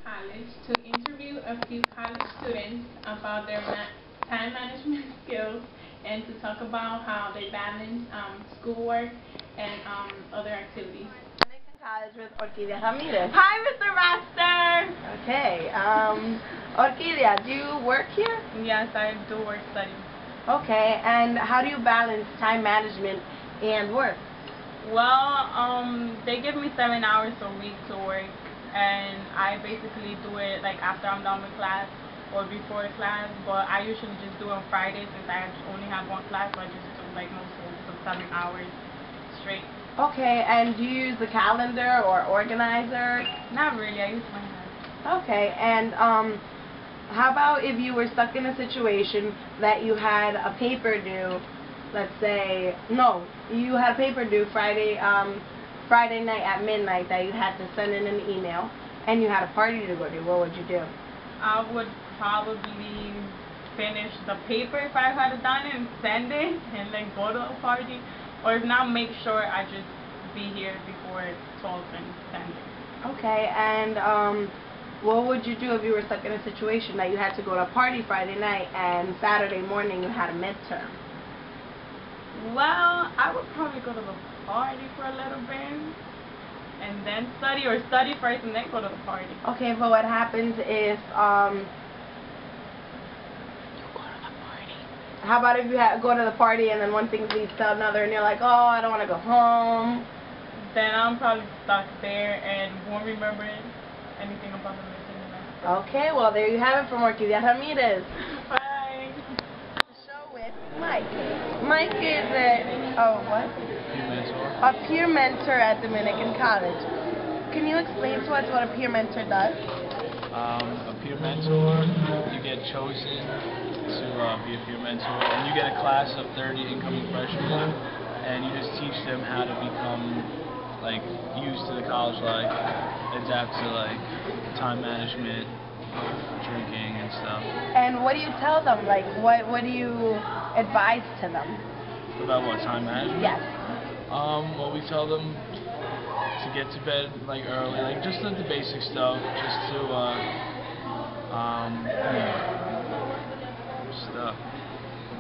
College to interview a few college students about their time management skills and to talk about how they balance schoolwork and other activities. Dominican College with Orquídea Ramirez. Hi, Mr. Master! Okay, Orquídea, do you work here? Yes, I do work study. Okay, and how do you balance time management and work? Well, they give me 7 hours a week to work, and I basically do it like after I'm done with class or before class, but I usually just do it on Fridays since I only have one class, so I just do like most of 7 hours straight. Okay, and do you use the calendar or organizer? Not really, I use my hand. Okay, and how about if you were stuck in a situation that you had a paper due, let's say, no, you had a paper due Friday night at midnight that you had to send in an email, and you had a party to go to, what would you do? I would probably finish the paper if I had done it and send it, and then go to a party, or if not, make sure I just be here before 12 and send it. Okay, and what would you do if you were stuck in a situation that you had to go to a party Friday night and Saturday morning you had a midterm? Well, I would probably go to the party for a little bit and then study, or study first and then go to the party. Okay, but what happens if you go to the party? How about if you go to the party and then one thing leads to another and you're like, oh, I don't want to go home? Then I'm probably stuck there and won't remember anything about the mission. Okay, well there you have it from Orquídea Ramirez. Bye. Show with Mike. Mike is a peer mentor at Dominican College. Can you explain to us what a peer mentor does? A peer mentor, you get chosen to be a peer mentor, and you get a class of 30 incoming freshmen, and you just teach them how to become like used to the college life, adapt to like time management, drinking and stuff. And what do you tell them? Like, what do you advise to them? About what, time management? Yes. Well, we tell them to get to bed like early, like just the basic stuff, just to stuff.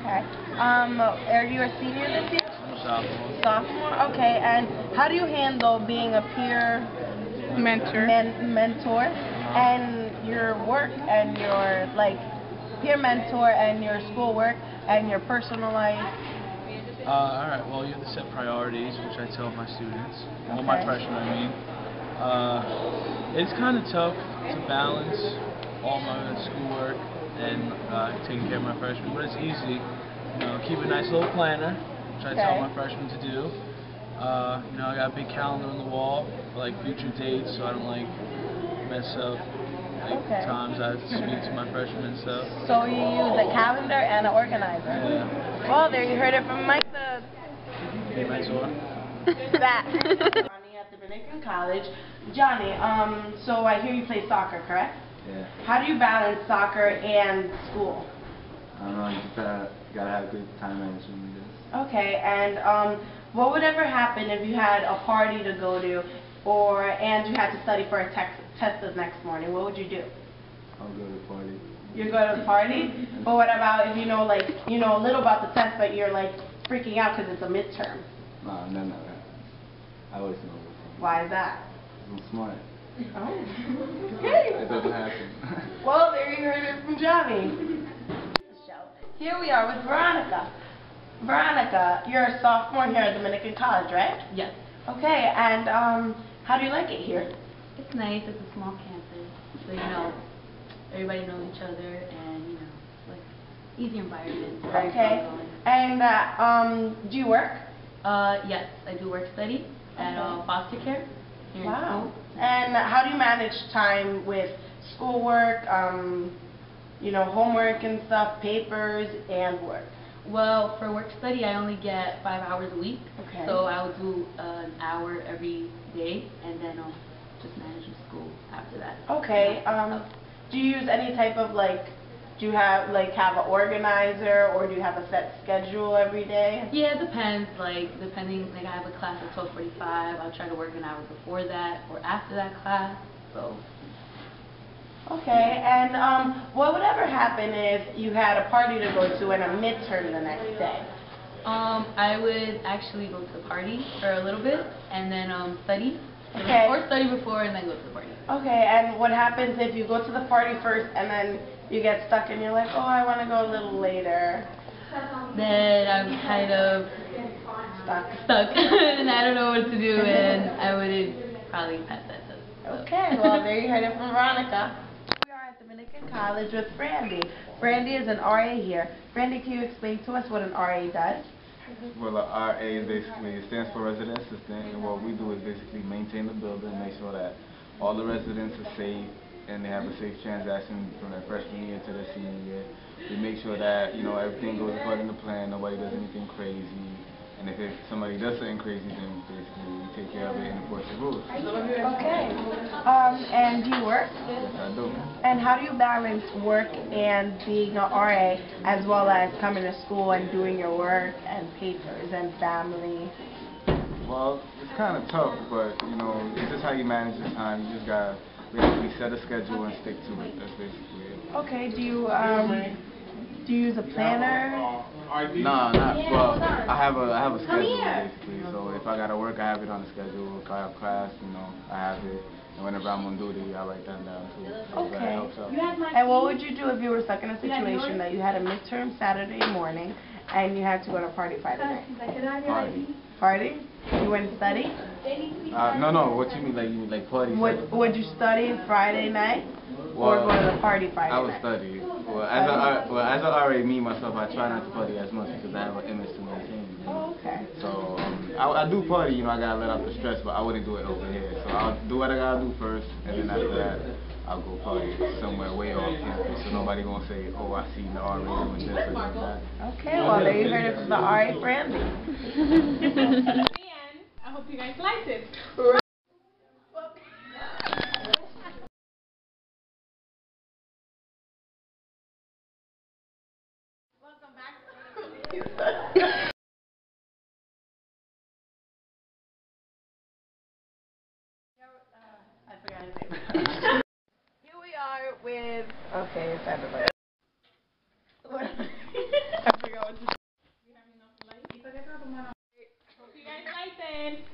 Okay. Are you a senior this year? I'm a sophomore. Sophomore? Okay, and how do you handle being a peer mentor and your work and your peer mentor and your schoolwork and your personal life? Alright, well, you have to set priorities, which I tell my students, well, my freshmen, I mean. It's kind of tough to balance all my schoolwork and taking care of my freshmen, but it's easy. You know, keep a nice little planner, which I tell my freshmen to do. You know, I got a big calendar on the wall for like future dates, so I don't like mess up times I have to speak to my freshmen and stuff. So you use a calendar and an organizer. Yeah. Well, there you heard it from Mike the Peer mentor. that. Johnny at Dominican College. Johnny, so I hear you play soccer, correct? Yeah. How do you balance soccer and school? I don't know, you just gotta have good time management with this. Okay, and what would ever happen if you had a party to go to, and you had to study for a test the next morning? What would you do? I'll go to the party. You go to the party? But what about if you know a little about the test, but you're like freaking out because it's a midterm? Nah, none of that. I always know what's Why is that? I'm smart. Oh. Okay. It doesn't happen. Well, there you heard it from Johnny. Here we are with Veronica. Veronica, you're a sophomore here at Dominican College, right? Yes. Okay, and how do you like it here? It's nice. It's a small campus, so everybody knows each other, and it's like easy environment. Very Okay. fun going. And do you work? Yes, I do work study at foster care here in Wow. school. And how do you manage time with schoolwork, homework and stuff, papers, and work? Well, for work study, I only get 5 hours a week. Okay. So I'll do an hour every day, and then I'll just manage the school after that. Okay. Do you use any type of do you have have an organizer, or do you have a set schedule every day? Yeah, it depends. Depending, I have a class at 12:45. I'll try to work an hour before that or after that class. So Okay, and what would ever happen if you had a party to go to and a midterm the next day? I would actually go to the party for a little bit and then study. Okay. Or study before and then go to the party. Okay, and what happens if you go to the party first and then you get stuck and you're like, oh, I want to go a little later? Then I'm kind of stuck and I don't know what to do and I wouldn't probably pass that test. So. Okay, well, there you heard it from Veronica. We are at Dominican College with Brandy. Brandy is an RA here. Brandy, can you explain to us what an RA does? Well, RA is basically, it stands for resident assistant, and what we do is basically maintain the building, make sure that all the residents are safe and they have a safe transaction from their freshman year to their senior year. We make sure that, you know, everything goes according to plan, nobody does anything crazy, and if somebody does something crazy, then basically we take care of it and enforce the rules. Okay. And do you work? Yes, I do. And how do you balance work and being an RA as well as coming to school and doing your work and papers and family? Well, it's kind of tough, but, you know, it's just how you manage your time. You just gotta basically set a schedule and stick to it. That's basically it. Okay, do you use a planner? No, not well. I have a schedule basically. So if I gotta work, I have it on the schedule. If I have class, you know, I have it. And whenever I'm on duty, I write that down too. So that Okay. helps out. And what would you do if you were stuck in a situation that you had a midterm Saturday morning and you had to go to a party Friday night? Party. Party? You wouldn't study? No. What you mean like party? Would you study Friday night or go to the party Friday night? I would study. Well, as an RA, me myself, I try not to party as much because I have an image to maintain. You know? Oh, okay. So I do party, you know, I gotta let out the stress, but I wouldn't do it over here. So I'll do what I gotta do first, and then after that, I'll go party somewhere way off campus, so nobody gonna say, oh, I seen the RA doing this or doing that. Okay, well, there you heard it from the RA Brandy. I hope you guys liked it. Welcome back. I forgot his name. Here we are with, okay, it's everybody. I forgot what to say. Hope you guys liked it.